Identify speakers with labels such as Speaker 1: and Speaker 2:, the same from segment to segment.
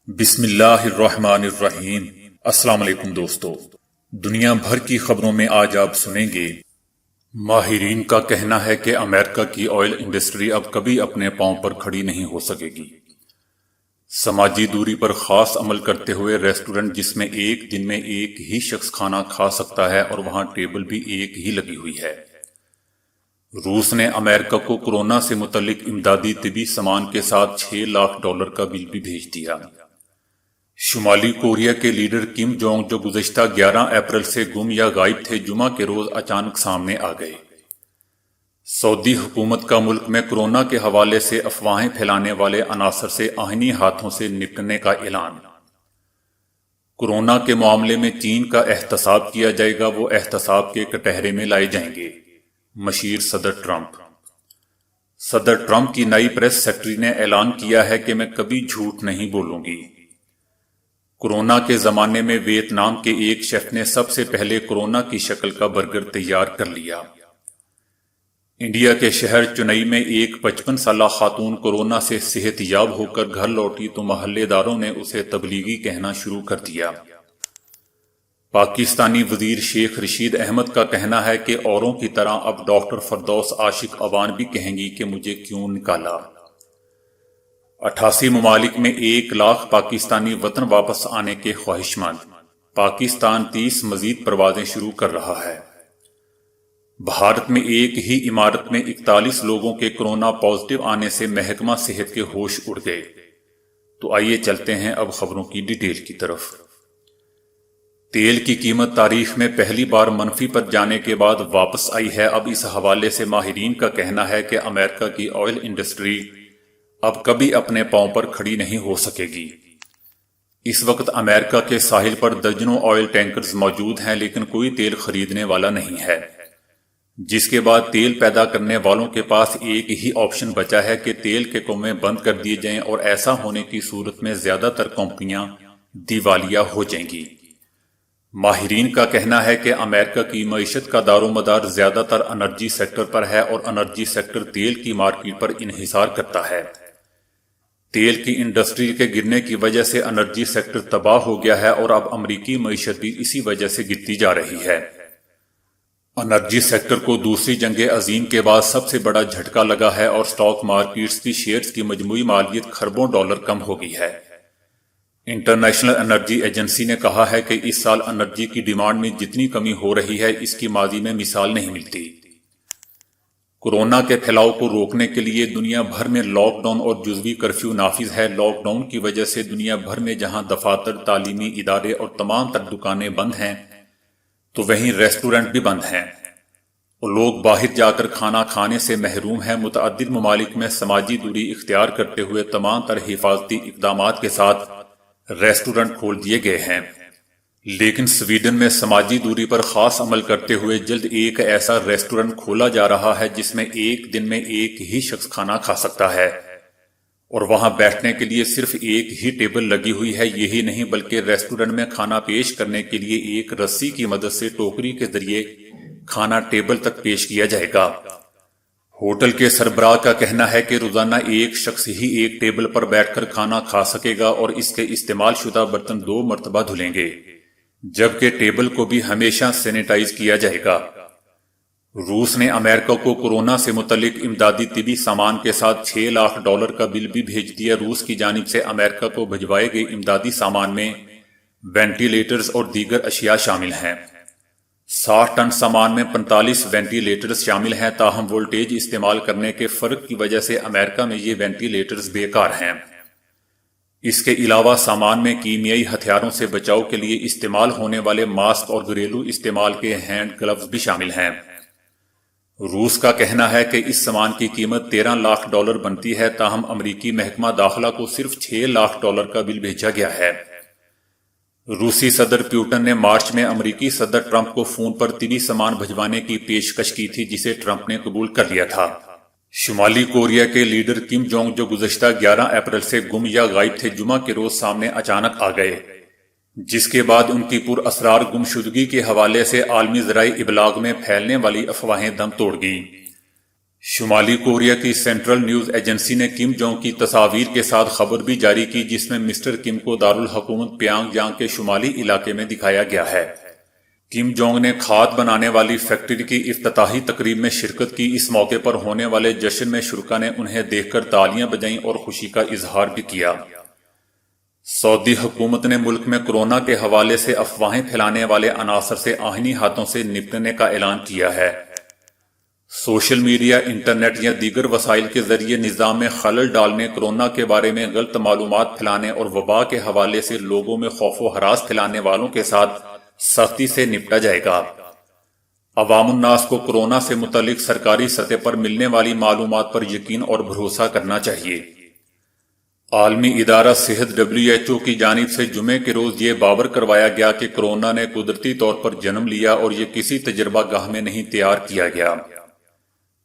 Speaker 1: بسم اللہ الرحمن الرحیم۔ السلام علیکم دوستو، دنیا بھر کی خبروں میں آج آپ سنیں گے ماہرین کا کہنا ہے کہ امریکہ کی آئل انڈسٹری اب کبھی اپنے پاؤں پر کھڑی نہیں ہو سکے گی۔ سماجی دوری پر خاص عمل کرتے ہوئے ریسٹورنٹ جس میں ایک دن میں ایک ہی شخص کھانا کھا سکتا ہے اور وہاں ٹیبل بھی ایک ہی لگی ہوئی ہے۔ روس نے امریکہ کو کورونا سے متعلق امدادی طبی سامان کے ساتھ $6 لاکھ کا بل بھی بھیج دیا۔ شمالی کوریا کے لیڈر کم جونگ جو گزشتہ 11 اپریل سے گم یا غائب تھے، جمعہ کے روز اچانک سامنے آ گئے۔ سعودی حکومت کا ملک میں کورونا کے حوالے سے افواہیں پھیلانے والے عناصر سے آئینی ہاتھوں سے نپٹنے کا اعلان۔ کورونا کے معاملے میں چین کا احتساب کیا جائے گا، وہ احتساب کے کٹہرے میں لائے جائیں گے، مشیر صدر ٹرمپ۔ صدر ٹرمپ کی نئی پریس سیکرٹری نے اعلان کیا ہے کہ میں کبھی جھوٹ نہیں بولوں گی۔ کورونا کے زمانے میں ویتنام کے ایک شیف نے سب سے پہلے کورونا کی شکل کا برگر تیار کر لیا۔ انڈیا کے شہر چنئی میں ایک 55 سالہ خاتون کورونا سے صحت یاب ہو کر گھر لوٹی تو محلے داروں نے اسے تبلیغی کہنا شروع کر دیا۔ پاکستانی وزیر شیخ رشید احمد کا کہنا ہے کہ اوروں کی طرح اب ڈاکٹر فردوس عاشق عوان بھی کہیں گی کہ مجھے کیوں نکالا۔ 88 ممالک میں 1 لاکھ پاکستانی وطن واپس آنے کے خواہشمند۔ پاکستان 30 مزید پروازیں شروع کر رہا ہے۔ بھارت میں ایک ہی عمارت میں 41 لوگوں کے کورونا پازیٹیو آنے سے محکمہ صحت کے ہوش اڑ گئے۔ تو آئیے چلتے ہیں اب خبروں کی ڈیٹیل کی طرف۔ تیل کی قیمت تاریخ میں پہلی بار منفی پر جانے کے بعد واپس آئی ہے۔ اب اس حوالے سے ماہرین کا کہنا ہے کہ امریکہ کی آئل انڈسٹری اب کبھی اپنے پاؤں پر کھڑی نہیں ہو سکے گی۔ اس وقت امریکہ کے ساحل پر درجنوں آئل ٹینکرز موجود ہیں، لیکن کوئی تیل خریدنے والا نہیں ہے، جس کے بعد تیل پیدا کرنے والوں کے پاس ایک ہی آپشن بچا ہے کہ تیل کے کنویں بند کر دیے جائیں، اور ایسا ہونے کی صورت میں زیادہ تر کمپنیاں دیوالیہ ہو جائیں گی۔ ماہرین کا کہنا ہے کہ امریکہ کی معیشت کا دار و مدار زیادہ تر انرجی سیکٹر پر ہے، اور انرجی سیکٹر تیل کی مارکیٹ پر انحصار کرتا ہے۔ تیل کی انڈسٹری کے گرنے کی وجہ سے انرجی سیکٹر تباہ ہو گیا ہے، اور اب امریکی معیشت بھی اسی وجہ سے گرتی جا رہی ہے۔ انرجی سیکٹر کو دوسری جنگ عظیم کے بعد سب سے بڑا جھٹکا لگا ہے، اور سٹاک مارکیٹس کی شیئرز کی مجموعی مالیت کھربوں ڈالر کم ہو گئی ہے۔ انٹرنیشنل انرجی ایجنسی نے کہا ہے کہ اس سال انرجی کی ڈیمانڈ میں جتنی کمی ہو رہی ہے، اس کی ماضی میں مثال نہیں ملتی۔ کورونا کے پھیلاؤ کو روکنے کے لیے دنیا بھر میں لاک ڈاؤن اور جزوی کرفیو نافذ ہے۔ لاک ڈاؤن کی وجہ سے دنیا بھر میں جہاں دفاتر، تعلیمی ادارے اور تمام تر دکانیں بند ہیں، تو وہیں ریسٹورنٹ بھی بند ہیں، اور لوگ باہر جا کر کھانا کھانے سے محروم ہیں۔ متعدد ممالک میں سماجی دوری اختیار کرتے ہوئے تمام تر حفاظتی اقدامات کے ساتھ ریسٹورنٹ کھول دیے گئے ہیں، لیکن سویڈن میں سماجی دوری پر خاص عمل کرتے ہوئے جلد ایک ایسا ریسٹورنٹ کھولا جا رہا ہے جس میں ایک دن میں ایک ہی شخص کھانا کھا سکتا ہے، اور وہاں بیٹھنے کے لیے صرف ایک ہی ٹیبل لگی ہوئی ہے۔ یہی نہیں بلکہ ریسٹورنٹ میں کھانا پیش کرنے کے لیے ایک رسی کی مدد سے ٹوکری کے ذریعے کھانا ٹیبل تک پیش کیا جائے گا۔ ہوٹل کے سربراہ کا کہنا ہے کہ روزانہ ایک شخص ہی ایک ٹیبل پر بیٹھ کر کھانا کھا سکے گا، اور اس کے استعمال شدہ برتن 2 مرتبہ دھلیں گے، جبکہ ٹیبل کو بھی ہمیشہ سینیٹائز کیا جائے گا۔ روس نے امریکہ کو کورونا سے متعلق امدادی طبی سامان کے ساتھ $6 لاکھ کا بل بھی بھیج دیا۔ روس کی جانب سے امریکہ کو بھجوائے گئے امدادی سامان میں وینٹی لیٹرز اور دیگر اشیاء شامل ہیں۔ 60 ٹن سامان میں 45 وینٹی لیٹرز شامل ہیں، تاہم وولٹیج استعمال کرنے کے فرق کی وجہ سے امریکہ میں یہ وینٹی لیٹرز بیکار ہیں۔ اس کے علاوہ سامان میں کیمیائی ہتھیاروں سے بچاؤ کے لیے استعمال ہونے والے ماسک اور گھریلو استعمال کے ہینڈ گلوز بھی شامل ہیں۔ روس کا کہنا ہے کہ اس سامان کی قیمت $13 لاکھ بنتی ہے، تاہم امریکی محکمہ داخلہ کو صرف $6 لاکھ کا بل بھیجا گیا ہے۔ روسی صدر پیوٹن نے مارچ میں امریکی صدر ٹرمپ کو فون پر طبی سامان بھجوانے کی پیشکش کی تھی، جسے ٹرمپ نے قبول کر لیا تھا۔ شمالی کوریا کے لیڈر کم جونگ جو گزشتہ 11 اپریل سے گم یا غائب تھے، جمعہ کے روز سامنے اچانک آ گئے، جس کے بعد ان کی پر اسرار گمشدگی کے حوالے سے عالمی ذرائع ابلاغ میں پھیلنے والی افواہیں دم توڑ گئیں۔ شمالی کوریا کی سینٹرل نیوز ایجنسی نے کم جونگ کی تصاویر کے ساتھ خبر بھی جاری کی جس میں مسٹر کم کو دارالحکومت پیانگ یانگ کے شمالی علاقے میں دکھایا گیا ہے۔ کم جونگ نے کھاد بنانے والی فیکٹری کی افتتاحی تقریب میں شرکت کی۔ اس موقع پر ہونے والے جشن میں شرکاء نے انہیں دیکھ کر تالیاں بجائیں اور خوشی کا اظہار بھی کیا۔ سعودی حکومت نے ملک میں کورونا کے حوالے سے افواہیں پھیلانے والے عناصر سے آئینی ہاتھوں سے نپٹنے کا اعلان کیا ہے۔ سوشل میڈیا، انٹرنیٹ یا دیگر وسائل کے ذریعے نظام میں خلل ڈالنے، کورونا کے بارے میں غلط معلومات پھیلانے اور وبا کے حوالے سے لوگوں میں خوف و ہراس پھیلانے والوں کے ساتھ سختی سے نپٹا جائے گا۔ عوام الناس کو کورونا سے متعلق سرکاری سطح پر ملنے والی معلومات پر یقین اور بھروسہ کرنا چاہیے۔ عالمی ادارہ صحت WHO کی جانب سے جمعے کے روز یہ باور کروایا گیا کہ کورونا نے قدرتی طور پر جنم لیا اور یہ کسی تجربہ گاہ میں نہیں تیار کیا گیا۔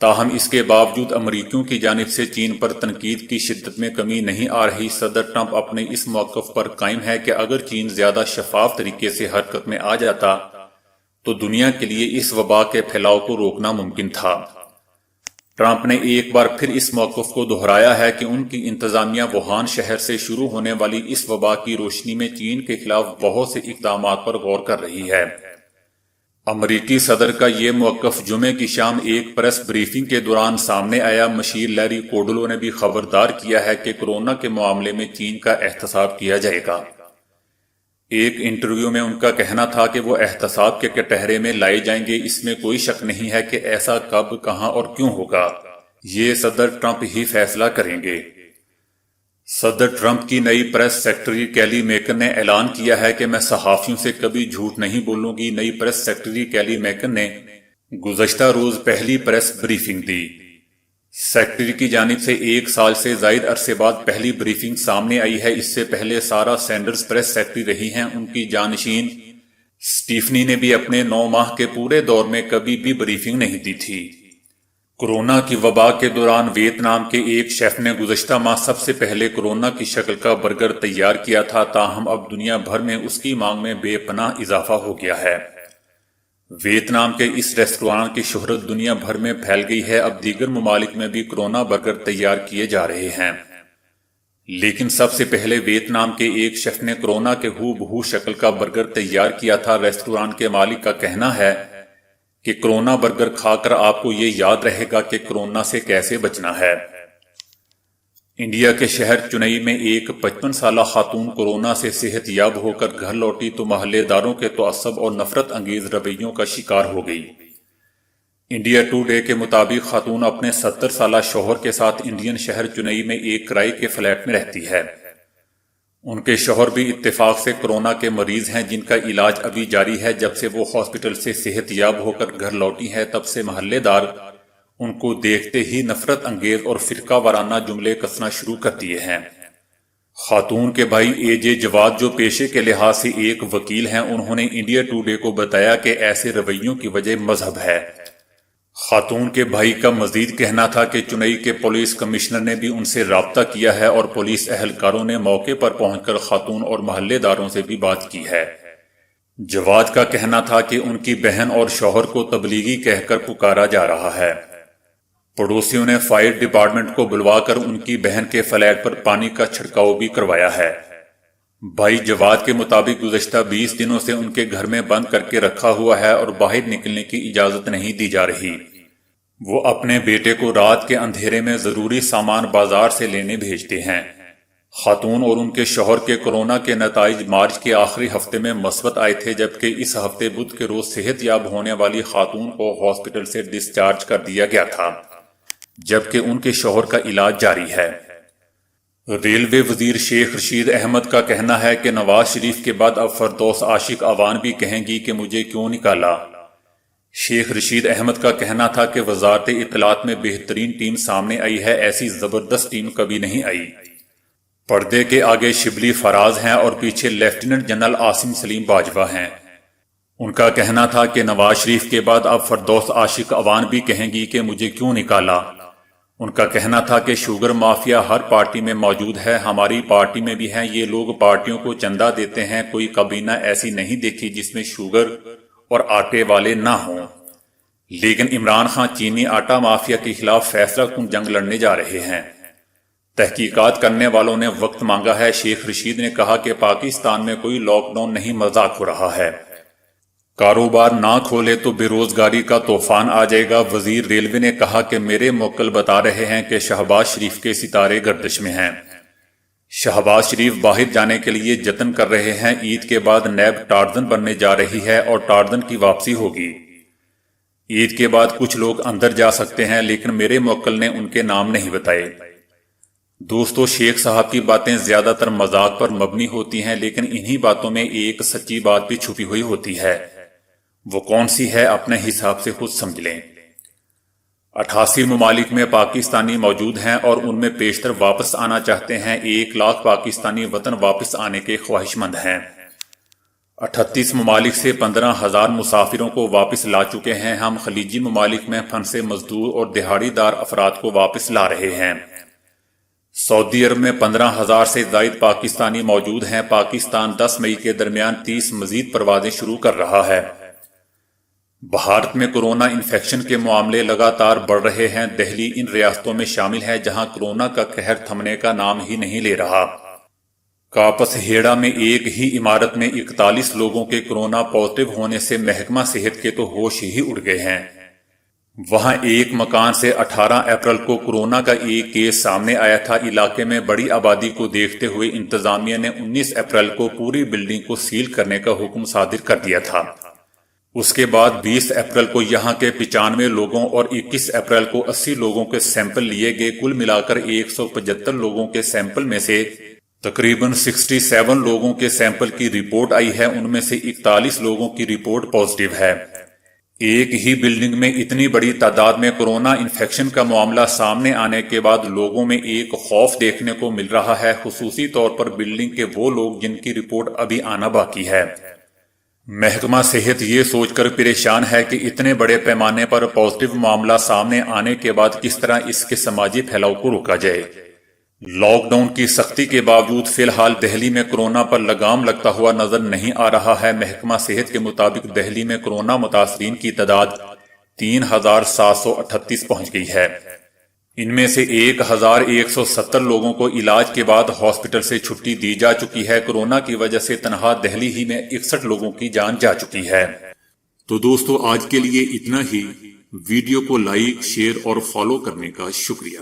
Speaker 1: تاہم اس کے باوجود امریکیوں کی جانب سے چین پر تنقید کی شدت میں کمی نہیں آ رہی۔ صدر ٹرمپ اپنے اس موقف پر قائم ہے کہ اگر چین زیادہ شفاف طریقے سے حرکت میں آ جاتا تو دنیا کے لیے اس وبا کے پھیلاؤ کو روکنا ممکن تھا۔ ٹرمپ نے ایک بار پھر اس موقف کو دہرایا ہے کہ ان کی انتظامیہ ووہان شہر سے شروع ہونے والی اس وبا کی روشنی میں چین کے خلاف بہت سے اقدامات پر غور کر رہی ہے۔ امریکی صدر کا یہ موقف جمعے کی شام ایک پریس بریفنگ کے دوران سامنے آیا۔ مشیر لیری کوڈلو نے بھی خبردار کیا ہے کہ کورونا کے معاملے میں چین کا احتساب کیا جائے گا۔ ایک انٹرویو میں ان کا کہنا تھا کہ وہ احتساب کے کٹہرے میں لائے جائیں گے۔ اس میں کوئی شک نہیں ہے کہ ایسا کب، کہاں اور کیوں ہوگا، یہ صدر ٹرمپ ہی فیصلہ کریں گے۔ صدر ٹرمپ کی نئی پریس سیکرٹری کیلی میکن نے اعلان کیا ہے کہ میں صحافیوں سے کبھی جھوٹ نہیں بولوں گی۔ نئی پریس سیکرٹری کیلی میکن نے گزشتہ روز پہلی پریس بریفنگ دی۔ سیکرٹری کی جانب سے 1 سال سے زائد عرصے بعد پہلی بریفنگ سامنے آئی ہے۔ اس سے پہلے سارا سینڈرز پریس سیکرٹری رہی ہیں۔ ان کی جانشین سٹیفنی نے بھی اپنے 9 ماہ کے پورے دور میں کبھی بھی بریفنگ نہیں دی تھی۔ کورونا کی وبا کے دوران ویتنام کے ایک شیف نے گزشتہ ماہ سب سے پہلے کورونا کی شکل کا برگر تیار کیا تھا، تاہم اب دنیا بھر میں اس کی مانگ میں بے پناہ اضافہ ہو گیا ہے۔ ویتنام کے اس ریستوران کی شہرت دنیا بھر میں پھیل گئی ہے۔ اب دیگر ممالک میں بھی کورونا برگر تیار کیے جا رہے ہیں، لیکن سب سے پہلے ویتنام کے ایک شیف نے کورونا کے ہو بہو شکل کا برگر تیار کیا تھا۔ ریستوران کے مالک کا کہنا ہے کہ کورونا برگر کھا کر آپ کو یہ یاد رہے گا کہ کورونا سے کیسے بچنا ہے۔ انڈیا کے شہر چنئی میں ایک 55 سالہ خاتون کورونا سے صحت یاب ہو کر گھر لوٹی تو محلے داروں کے تعصب اور نفرت انگیز رویوں کا شکار ہو گئی۔ انڈیا ٹوڈے کے مطابق خاتون اپنے 70 سالہ شوہر کے ساتھ انڈین شہر چنئی میں ایک کرائے کے فلیٹ میں رہتی ہے۔ ان کے شوہر بھی اتفاق سے کورونا کے مریض ہیں، جن کا علاج ابھی جاری ہے۔ جب سے وہ ہاسپٹل سے صحت یاب ہو کر گھر لوٹی ہے، تب سے محلے دار ان کو دیکھتے ہی نفرت انگیز اور فرقہ وارانہ جملے کسنا شروع کر دیے ہیں۔ خاتون کے بھائی AJ جواد، جو پیشے کے لحاظ سے ایک وکیل ہیں، انہوں نے انڈیا ٹوڈے کو بتایا کہ ایسے رویوں کی وجہ مذہب ہے۔ خاتون کے بھائی کا مزید کہنا تھا کہ چنئی کے پولیس کمشنر نے بھی ان سے رابطہ کیا ہے اور پولیس اہلکاروں نے موقع پر پہنچ کر خاتون اور محلے داروں سے بھی بات کی ہے۔ جواد کا کہنا تھا کہ ان کی بہن اور شوہر کو تبلیغی کہہ کر پکارا جا رہا ہے۔ پڑوسیوں نے فائر ڈپارٹمنٹ کو بلوا کر ان کی بہن کے فلیٹ پر پانی کا چھڑکاؤ بھی کروایا ہے۔ بھائی جواد کے مطابق گزشتہ 20 دنوں سے ان کے گھر میں بند کر کے رکھا ہوا ہے اور باہر نکلنے کی اجازت نہیں دی جا رہی۔ وہ اپنے بیٹے کو رات کے اندھیرے میں ضروری سامان بازار سے لینے بھیجتے ہیں۔ خاتون اور ان کے شوہر کے کورونا کے نتائج مارچ کے آخری ہفتے میں مثبت آئے تھے، جبکہ اس ہفتے بدھ کے روز صحت یاب ہونے والی خاتون کو ہاسپٹل سے ڈسچارج کر دیا گیا تھا، جبکہ ان کے شوہر کا علاج جاری ہے۔ ریلوے وزیر شیخ رشید احمد کا کہنا ہے کہ نواز شریف کے بعد اب فردوس عاشق عوان بھی کہیں گی کہ مجھے کیوں نکالا۔ شیخ رشید احمد کا کہنا تھا کہ وزارت اطلاعات میں بہترین ٹیم سامنے آئی ہے، ایسی زبردست ٹیم کبھی نہیں آئی۔ پردے کے آگے شبلی فراز ہیں اور پیچھے لیفٹیننٹ جنرل عاصم سلیم باجوہ ہیں۔ ان کا کہنا تھا کہ نواز شریف کے بعد اب فردوس عاشق عوان بھی کہیں گی کہ مجھے کیوں نکالا۔ ان کا کہنا تھا کہ شوگر مافیا ہر پارٹی میں موجود ہے، ہماری پارٹی میں بھی ہیں۔ یہ لوگ پارٹیوں کو چندہ دیتے ہیں، کوئی کابینہ ایسی نہیں دیکھی جس میں شوگر اور آٹے والے نہ ہوں، لیکن عمران خان چینی آٹا مافیا کے خلاف فیصلہ کن جنگ لڑنے جا رہے ہیں۔ تحقیقات کرنے والوں نے وقت مانگا ہے۔ شیخ رشید نے کہا کہ پاکستان میں کوئی لاک ڈاؤن نہیں، مذاق ہو رہا ہے۔ کاروبار نہ کھولے تو بے روزگاری کا طوفان آ جائے گا۔ وزیر ریلوے نے کہا کہ میرے موکل بتا رہے ہیں کہ شہباز شریف کے ستارے گردش میں ہیں۔ شہباز شریف باہر جانے کے لیے جتن کر رہے ہیں۔ عید کے بعد نیب ٹارزن بننے جا رہی ہے اور ٹارزن کی واپسی ہوگی۔ عید کے بعد کچھ لوگ اندر جا سکتے ہیں، لیکن میرے موکل نے ان کے نام نہیں بتائے۔ دوستو، شیخ صاحب کی باتیں زیادہ تر مذاق پر مبنی ہوتی ہیں، لیکن انہی باتوں میں ایک سچی بات بھی چھپی ہوئی ہوتی ہے۔ وہ کون سی ہے، اپنے حساب سے خود سمجھ لیں۔ 88 ممالک میں پاکستانی موجود ہیں اور ان میں بیشتر واپس آنا چاہتے ہیں۔ 1 لاکھ پاکستانی وطن واپس آنے کے خواہش مند ہیں۔ 38 ممالک سے 15,000 مسافروں کو واپس لا چکے ہیں۔ ہم خلیجی ممالک میں پھنسے مزدور اور دہاڑی دار افراد کو واپس لا رہے ہیں۔ سعودی عرب میں 15,000 سے زائد پاکستانی موجود ہیں۔ پاکستان 10 مئی کے درمیان 30 مزید پروازیں شروع کر رہا ہے۔ بھارت میں کورونا انفیکشن کے معاملے لگاتار بڑھ رہے ہیں۔ دہلی ان ریاستوں میں شامل ہے جہاں کورونا کا قہر تھمنے کا نام ہی نہیں لے رہا۔ کاپس ہیڑا میں ایک ہی عمارت میں 41 لوگوں کے کورونا پازیٹیو ہونے سے محکمہ صحت کے تو ہوش ہی اڑ گئے ہیں۔ وہاں ایک مکان سے 18 اپریل کو کورونا کا ایک کیس سامنے آیا تھا۔ علاقے میں بڑی آبادی کو دیکھتے ہوئے انتظامیہ نے 19 اپریل کو پوری بلڈنگ کو سیل کرنے کا حکم صادر کر دیا تھا۔ اس کے بعد 20 اپریل کو یہاں کے 95 لوگوں اور 21 اپریل کو 80 لوگوں کے سیمپل لیے گئے۔ کل ملا کر 175 لوگوں کے سیمپل میں سے تقریباً 67 لوگوں کے سیمپل کی رپورٹ آئی ہے۔ ان میں سے 41 لوگوں کی رپورٹ پازیٹیو ہے۔ ایک ہی بلڈنگ میں اتنی بڑی تعداد میں کورونا انفیکشن کا معاملہ سامنے آنے کے بعد لوگوں میں ایک خوف دیکھنے کو مل رہا ہے، خصوصی طور پر بلڈنگ کے وہ لوگ جن کی رپورٹ ابھی آنا باقی ہے۔ محکمہ صحت یہ سوچ کر پریشان ہے کہ اتنے بڑے پیمانے پر پازیٹیو معاملہ سامنے آنے کے بعد کس طرح اس کے سماجی پھیلاؤ کو روکا جائے۔ لاک ڈاؤن کی سختی کے باوجود فی الحال دہلی میں کورونا پر لگام لگتا ہوا نظر نہیں آ رہا ہے۔ محکمہ صحت کے مطابق دہلی میں کورونا متاثرین کی تعداد 3,738 پہنچ گئی ہے۔ ان میں سے 1,170 لوگوں کو علاج کے بعد ہاسپٹل سے چھٹی دی جا چکی ہے۔ کورونا کی وجہ سے تنہا دہلی ہی میں 61 لوگوں کی جان جا چکی ہے۔ تو دوستو، آج کے لیے اتنا ہی۔ ویڈیو کو لائک، شیئر اور فالو کرنے کا شکریہ۔